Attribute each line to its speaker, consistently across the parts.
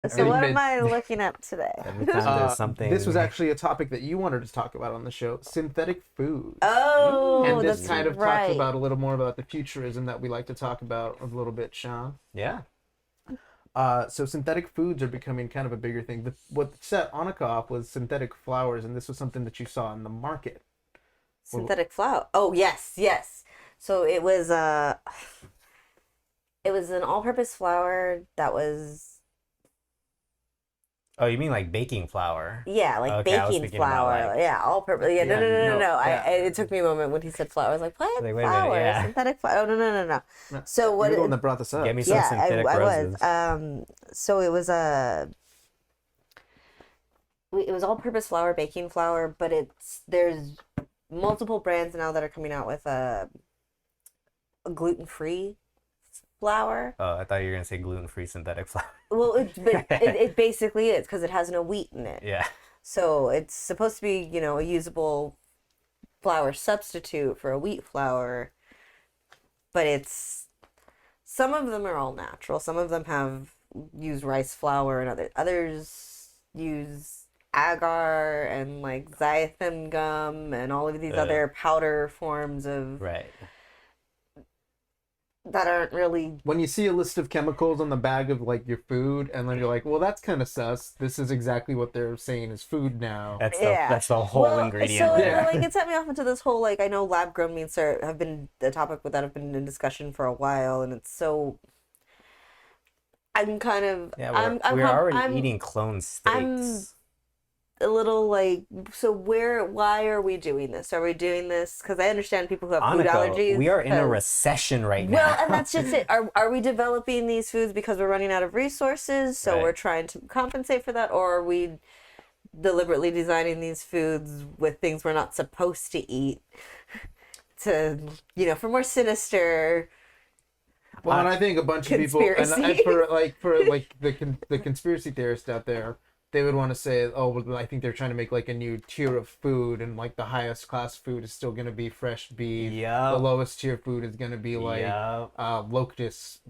Speaker 1: So what am I looking up today?
Speaker 2: Every time there's something.
Speaker 3: This was actually a topic that you wanted to talk about on the show: synthetic foods.
Speaker 1: Oh,
Speaker 3: and this
Speaker 1: that's
Speaker 3: kind of
Speaker 1: right.
Speaker 3: talks about a little more about the futurism that we like to talk about a little bit, Sean.
Speaker 2: Yeah.
Speaker 3: So synthetic foods are becoming kind of a bigger thing. What set Anika off was synthetic flowers, and this was something that you saw in the market.
Speaker 1: Synthetic flour. Oh, yes, yes. So it was an all-purpose flour that was
Speaker 2: Oh, you mean like baking flour?
Speaker 1: yeah, like
Speaker 2: Okay, I was
Speaker 1: baking
Speaker 2: thinking about,
Speaker 1: flour.
Speaker 2: like-
Speaker 1: Yeah, all-purpose. Yeah, no,
Speaker 3: Yeah,
Speaker 1: no, no, no,
Speaker 3: no,
Speaker 1: no.
Speaker 3: yeah.
Speaker 1: It took me a moment when he said flour. I was like, what?
Speaker 2: Like, wait a minute,
Speaker 1: Flour?
Speaker 2: yeah.
Speaker 1: Synthetic flour? Oh, no, no, no, no.
Speaker 3: No,
Speaker 1: So what?
Speaker 3: You're the one that brought this up.
Speaker 2: Get me some
Speaker 1: Yeah,
Speaker 2: synthetic
Speaker 1: I
Speaker 2: roses.
Speaker 1: was. So it was it was all-purpose flour, baking flour, but there's multiple brands now that are coming out with a gluten-free flour.
Speaker 2: Oh, I thought you were gonna say gluten-free synthetic flour.
Speaker 1: Well, it basically is because it has no wheat in it.
Speaker 2: Yeah.
Speaker 1: So it's supposed to be, a usable flour substitute for a wheat flour, but some of them are all natural. Some of them have used rice flour, and others use agar and like xanthan gum and all of these other powder forms of
Speaker 2: Right.
Speaker 1: that aren't really.
Speaker 3: When you see a list of chemicals on the bag of like your food, and then you're like, well, that's kind of sus. This is exactly what they're saying is food now.
Speaker 2: That's the whole ingredient.
Speaker 1: So
Speaker 3: Yeah.
Speaker 1: like it set me off into this whole I know lab grown meats have been the topic that have been in discussion for a while, and it's so. I'm kind of
Speaker 2: Yeah, we're already eating clone steaks.
Speaker 1: A little why are we doing this? Are we doing this because I understand people who have food
Speaker 2: Anika,
Speaker 1: allergies?
Speaker 2: we are in a recession right now.
Speaker 1: Well, and that's just it. Are we developing these foods because we're running out of resources, so
Speaker 2: Right.
Speaker 1: we're trying to compensate for that, or are we deliberately designing these foods with things we're not supposed to eat to, for more sinister.
Speaker 3: Well, and I think a bunch of people, and
Speaker 1: Conspiracy.
Speaker 3: for the conspiracy theorists out there, they would want to say, oh, well, I think they're trying to make like a new tier of food, and like the highest class food is still going to be fresh beef.
Speaker 2: Yep.
Speaker 3: The lowest tier food is going to be like
Speaker 2: Yep.
Speaker 3: locust,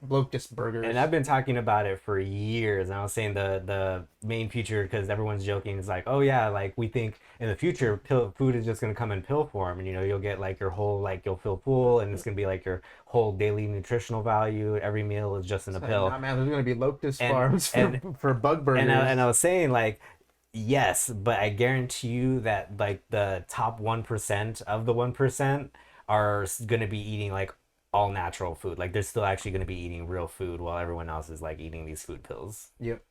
Speaker 3: locust burgers.
Speaker 2: And I've been talking about it for years. And I was saying the main future, because everyone's joking, is like, oh yeah, like we think in the future food is just going to come in pill form, and you'll get like your whole, like you'll feel full, and it's going to be like your whole daily nutritional value. Every meal is just in a pill.
Speaker 3: Nah, man, there's going to be locust farms
Speaker 2: and-
Speaker 3: for bug burgers.
Speaker 2: And I was saying, like, yes, but I guarantee you that like the top 1% of the 1% are going to be eating like all natural food. Like they're still actually going to be eating real food, while everyone else is like eating these food pills.
Speaker 3: Yep.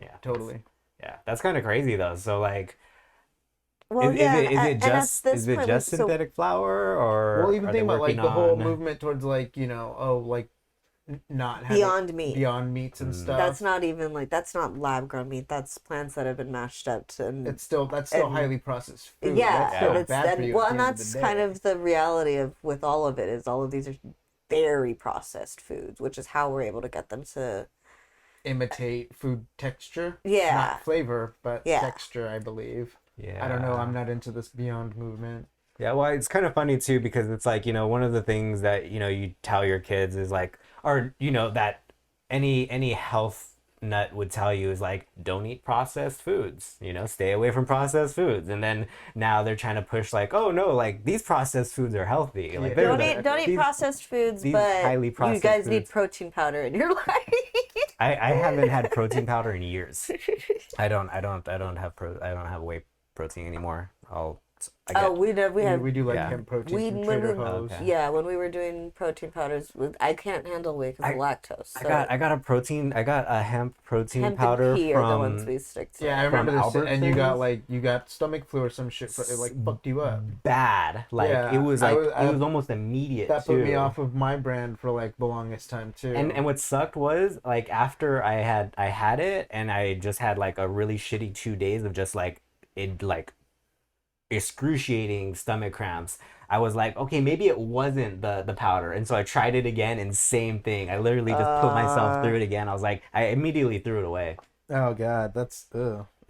Speaker 2: Yeah.
Speaker 3: Totally.
Speaker 2: Yeah, that's kind of crazy though. So like,
Speaker 1: Well,
Speaker 2: is
Speaker 1: yeah,
Speaker 2: it just
Speaker 1: point,
Speaker 2: synthetic flour, or
Speaker 3: Well, even
Speaker 2: are
Speaker 3: think
Speaker 2: they
Speaker 3: about like
Speaker 2: working
Speaker 3: the whole
Speaker 2: on-
Speaker 3: movement towards like not having
Speaker 1: Beyond meat.
Speaker 3: beyond meats and stuff.
Speaker 1: That's not even that's not lab grown meat. That's plants that have been mashed up to.
Speaker 3: That's still highly processed food.
Speaker 1: Yeah,
Speaker 3: That's still
Speaker 1: but
Speaker 3: bad for you at the end of
Speaker 1: that's
Speaker 3: the
Speaker 1: kind
Speaker 3: day.
Speaker 1: of the reality with all of it is all of these are very processed foods, which is how we're able to get them to.
Speaker 3: Imitate food texture.
Speaker 1: Yeah.
Speaker 3: Not flavor, but
Speaker 1: Yeah.
Speaker 3: texture, I believe.
Speaker 2: Yeah.
Speaker 3: I don't know. I'm not into this Beyond movement.
Speaker 2: Yeah, well, it's kind of funny too, because it's like, one of the things that, you tell your kids is like, or, that any health nut would tell you is like, don't eat processed foods, stay away from processed foods. And then now they're trying to push like, oh no, like these processed foods are healthy. Like
Speaker 3: Yeah.
Speaker 1: Don't eat
Speaker 2: these-
Speaker 1: processed foods,
Speaker 2: these
Speaker 1: but
Speaker 2: highly
Speaker 1: you
Speaker 2: processed
Speaker 1: guys need
Speaker 2: foods.
Speaker 1: protein powder in your life.
Speaker 2: I haven't had protein powder in years. I don't have whey protein anymore.
Speaker 1: We had
Speaker 3: We do like
Speaker 2: Yeah.
Speaker 3: hemp protein
Speaker 1: we
Speaker 3: from
Speaker 1: when
Speaker 3: Trader
Speaker 1: we
Speaker 3: Joe's.
Speaker 2: Okay.
Speaker 1: yeah when we were doing protein powders, I can't handle whey because of lactose. So
Speaker 2: I got a hemp protein
Speaker 1: hemp
Speaker 2: powder
Speaker 1: and pea are the ones
Speaker 2: from
Speaker 1: we stick to.
Speaker 3: Yeah, I remember this. And you got
Speaker 2: Albertsons.
Speaker 3: stomach flu or some shit. It like fucked you up.
Speaker 2: bad. Like
Speaker 3: Yeah,
Speaker 2: it was
Speaker 3: I
Speaker 2: like
Speaker 3: was-
Speaker 2: it was almost immediate
Speaker 3: That put me
Speaker 2: too.
Speaker 3: off of my brand for like the longest time too.
Speaker 2: And what sucked was like after I had it, and I just had like a really shitty 2 days of just like excruciating stomach cramps. I was like, okay, maybe it wasn't the powder, and so I tried it again, and same thing. I literally just put myself through it again. I was like, I immediately threw it away.
Speaker 3: oh god, that's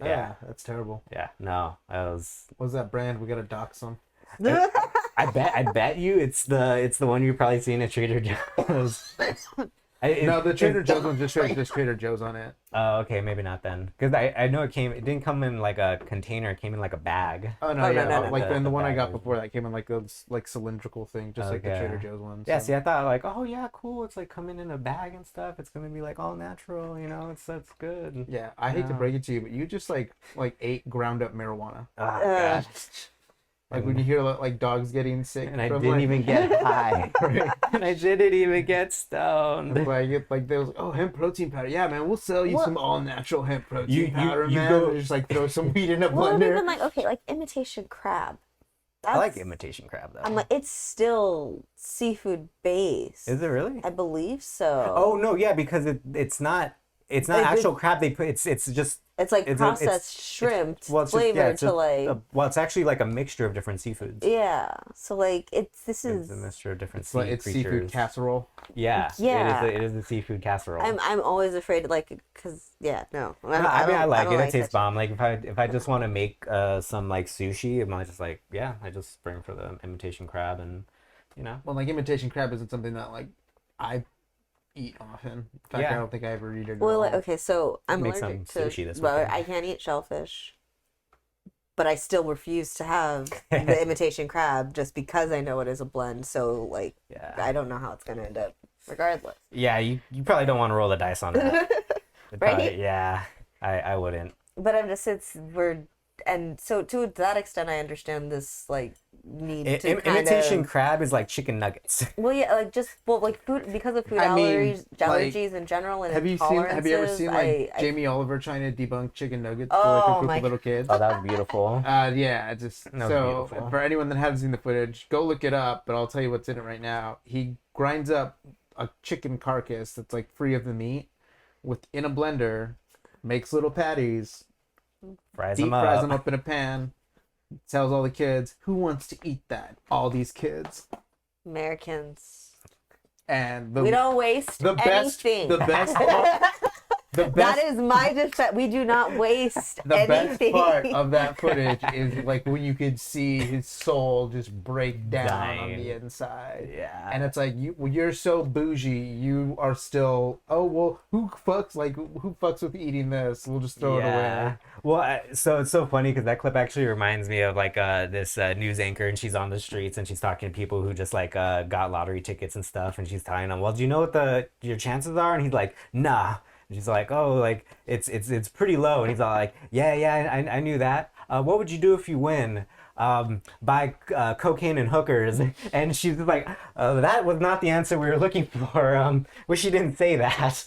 Speaker 2: Yeah.
Speaker 3: that's terrible.
Speaker 2: Yeah, no, I was.
Speaker 3: What's that brand? We gotta dox them.
Speaker 2: I bet you it's the one you've probably seen at Trader Joe's.
Speaker 3: No, the Trader Joe's one just Trader Joe's on it.
Speaker 2: Oh, okay, maybe not then, because I know it didn't come in like a container, it came in like a bag.
Speaker 3: Oh no,
Speaker 1: Oh,
Speaker 3: yeah,
Speaker 1: no.
Speaker 3: like the one I got
Speaker 2: bag.
Speaker 3: before that came in like those like cylindrical thing, just like the
Speaker 2: Okay.
Speaker 3: Trader Joe's one.
Speaker 2: Yeah,
Speaker 3: so.
Speaker 2: see, I thought like, oh yeah, cool. It's like coming in a bag and stuff. It's gonna be like all natural, that's good.
Speaker 3: Yeah, I hate to
Speaker 2: Yeah.
Speaker 3: break it to you, but you just like ate ground up marijuana.
Speaker 2: Oh
Speaker 1: Uh,
Speaker 2: god.
Speaker 3: Like when you hear like dogs getting sick,
Speaker 2: And I
Speaker 3: from,
Speaker 2: didn't
Speaker 3: like,
Speaker 2: even get high.
Speaker 3: Right.
Speaker 2: And I didn't even get stoned.
Speaker 3: like they was like, oh, hemp protein powder. Yeah, man, we'll sell you
Speaker 1: What?
Speaker 3: some all natural hemp protein
Speaker 2: You-
Speaker 3: powder,
Speaker 2: you
Speaker 3: man.
Speaker 2: go-
Speaker 3: And just like throw some weed in a
Speaker 1: well,
Speaker 3: blender.
Speaker 1: even like like imitation crab.
Speaker 2: I like
Speaker 1: That's-
Speaker 2: imitation crab though.
Speaker 1: I'm like, it's still seafood based.
Speaker 2: Is it really?
Speaker 1: I believe so.
Speaker 2: Oh no, yeah, because it's not actual crab. They put it's just
Speaker 1: It's like
Speaker 2: it's
Speaker 1: processed shrimp
Speaker 2: well, it's just,
Speaker 1: flavored
Speaker 2: yeah, it's
Speaker 1: to
Speaker 2: just
Speaker 1: like
Speaker 2: well, it's actually like a mixture of different seafoods.
Speaker 1: yeah. So like
Speaker 2: It's
Speaker 1: this is
Speaker 2: a mixture of different
Speaker 3: It's like
Speaker 2: sea
Speaker 3: it's
Speaker 2: creatures.
Speaker 3: seafood casserole.
Speaker 2: Yeah,
Speaker 1: Yeah.
Speaker 2: It is a seafood casserole.
Speaker 1: I'm always afraid like because no.
Speaker 2: No, I mean, I like it.
Speaker 1: don't
Speaker 2: It tastes
Speaker 1: that
Speaker 2: bomb. Like if I just want to make some like sushi, I'm just like, yeah, I just spring for the imitation crab, and
Speaker 3: Well, like imitation crab isn't something that like I eat often. In fact,
Speaker 2: Yeah.
Speaker 3: I don't think I ever eat it.
Speaker 1: Well,
Speaker 3: at all.
Speaker 1: okay, so I'm
Speaker 2: Make
Speaker 1: allergic
Speaker 2: some
Speaker 1: to
Speaker 2: sushi this
Speaker 1: well,
Speaker 2: weekend.
Speaker 1: I can't eat shellfish, but I still refuse to have the imitation crab just because I know it is a blend. So like,
Speaker 2: yeah,
Speaker 1: I don't know how it's gonna end up, regardless.
Speaker 2: yeah. You probably don't want to roll the dice on that. It'd
Speaker 1: Right?
Speaker 2: probably- yeah, I wouldn't.
Speaker 1: But I'm just and so to that extent, I understand this like need to
Speaker 2: Imitation crab is like chicken nuggets.
Speaker 1: Well, yeah, like just like food because of food
Speaker 3: I mean,
Speaker 1: allergies in general and
Speaker 3: Have you ever seen like
Speaker 1: I-
Speaker 3: Jamie Oliver trying to debunk chicken nuggets
Speaker 1: Oh,
Speaker 3: for like a group
Speaker 1: my
Speaker 3: of little kids?
Speaker 2: Oh, that was beautiful.
Speaker 3: Yeah, it's just
Speaker 2: That was
Speaker 3: so
Speaker 2: beautiful.
Speaker 3: for anyone that hasn't seen the footage, go look it up. But I'll tell you what's in it right now. He grinds up a chicken carcass that's like free of the meat, in a blender, makes little patties,
Speaker 2: Fries
Speaker 3: deep
Speaker 2: them up.
Speaker 3: fries them up in a pan. Tells all the kids, "Who wants to eat that?" All these kids,
Speaker 1: Americans.
Speaker 3: and
Speaker 1: We don't waste
Speaker 3: the best,
Speaker 1: anything.
Speaker 3: the best, part, the
Speaker 1: That
Speaker 3: best.
Speaker 1: is my defense. We do not waste
Speaker 3: The
Speaker 1: anything.
Speaker 3: best part of that footage is like when you could see his soul just break down on
Speaker 2: Dying.
Speaker 3: the inside.
Speaker 2: Yeah.
Speaker 3: And it's like you're so bougie, you are still. Oh well, who fucks with eating this? We'll just throw it away.
Speaker 2: Well, so it's so funny because that clip actually reminds me of like this news anchor, and she's on the streets and she's talking to people who just like got lottery tickets and stuff, and she's telling them, "Well, do you know what your chances are?" And he's like, "Nah." And she's like, "Oh, like it's pretty low." And he's all like, "Yeah, I knew that. What would you do if you win?" Buy cocaine and hookers. And she's like, that was not the answer we were looking for. Wish she didn't say that.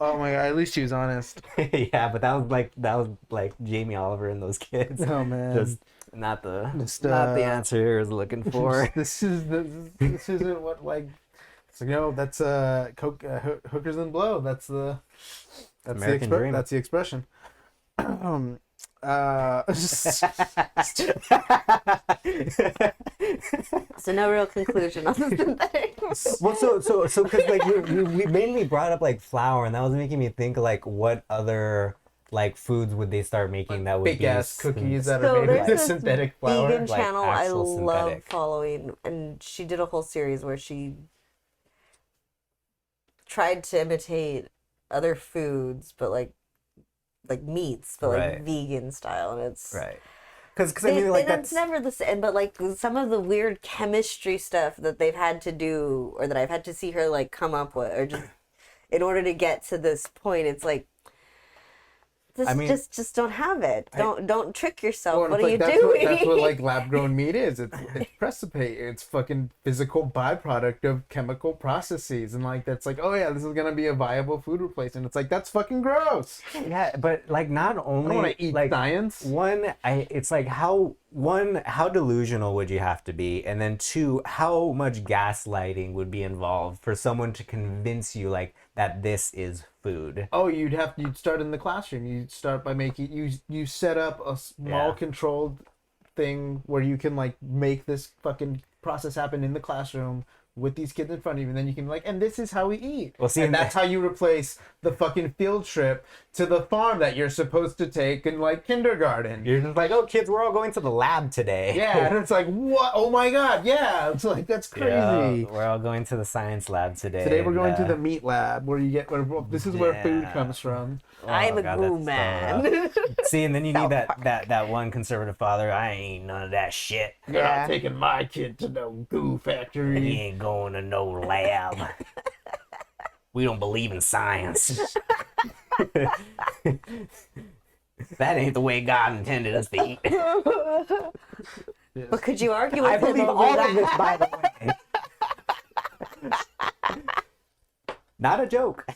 Speaker 3: Oh my god! At least she was honest.
Speaker 2: Yeah, but that was like Jamie Oliver and those kids.
Speaker 3: Oh man.
Speaker 2: Just not the
Speaker 3: Just,
Speaker 2: not the answer I was looking for.
Speaker 3: this isn't what like. So that's hookers and blow. That's
Speaker 2: American dream.
Speaker 3: That's the expression.
Speaker 1: So no real conclusion on the synthetics.
Speaker 2: Well, so because like we mainly brought up like flour, and that was making me think like what other like foods would they start making that would
Speaker 3: big
Speaker 2: be
Speaker 3: ass cookies that
Speaker 1: So
Speaker 3: are made
Speaker 1: there's
Speaker 3: with
Speaker 1: this
Speaker 3: synthetic flour.
Speaker 1: vegan
Speaker 2: Like
Speaker 1: channel I
Speaker 2: actual
Speaker 1: love
Speaker 2: synthetic.
Speaker 1: following, and she did a whole series where she tried to imitate other foods, but like meats, but
Speaker 2: Right.
Speaker 1: like vegan style, and it's
Speaker 2: right. Because I mean like
Speaker 1: and
Speaker 2: that's
Speaker 1: it's never the same. But like some of the weird chemistry stuff that they've had to do, or that I've had to see her like come up with, or just in order to get to this point, it's like. Just don't have it. Don't trick yourself.
Speaker 3: Well,
Speaker 1: What
Speaker 3: it's
Speaker 1: are you
Speaker 3: like,
Speaker 1: doing?
Speaker 3: That's what like lab grown meat is. It's precipitate. It's fucking physical byproduct of chemical processes, and like that's like, oh yeah, this is gonna be a viable food replacement. It's like that's fucking gross.
Speaker 2: yeah, but like not
Speaker 3: I
Speaker 2: only
Speaker 3: don't want to eat
Speaker 2: like
Speaker 3: science.
Speaker 2: it's like how delusional would you have to be, and then two, how much gaslighting would be involved for someone to convince you like that this is food.
Speaker 3: Oh, you'd start in the classroom. You'd start by making you set up a small
Speaker 2: Yeah.
Speaker 3: controlled thing where you can like make this fucking process happen in the classroom with these kids in front of you, and then you can be like, and this is how we eat.
Speaker 2: Well, see,
Speaker 3: and that's how you replace the fucking field trip to the farm that you're supposed to take in like kindergarten.
Speaker 2: You're just like, oh, kids, we're all going to the lab today.
Speaker 3: Yeah, and it's like, what? Oh my god, yeah. It's like, that's crazy.
Speaker 2: Yeah, we're all going to the science lab today.
Speaker 3: Today we're going to
Speaker 2: and,
Speaker 3: the meat lab where you get this is where food comes from.
Speaker 1: I'm a
Speaker 2: God,
Speaker 1: goo
Speaker 2: that's
Speaker 1: man.
Speaker 2: See, and then you need that one conservative father. I ain't none of that shit.
Speaker 3: You're
Speaker 1: Yeah.
Speaker 3: not taking my kid to no goo
Speaker 2: He
Speaker 3: factory.
Speaker 2: ain't going to no lab. We don't believe in science. That ain't the way God intended us to eat.
Speaker 1: But could you argue with
Speaker 2: I
Speaker 1: him
Speaker 2: believe
Speaker 1: over
Speaker 2: all
Speaker 1: that?
Speaker 2: of this, by the way. Not a joke.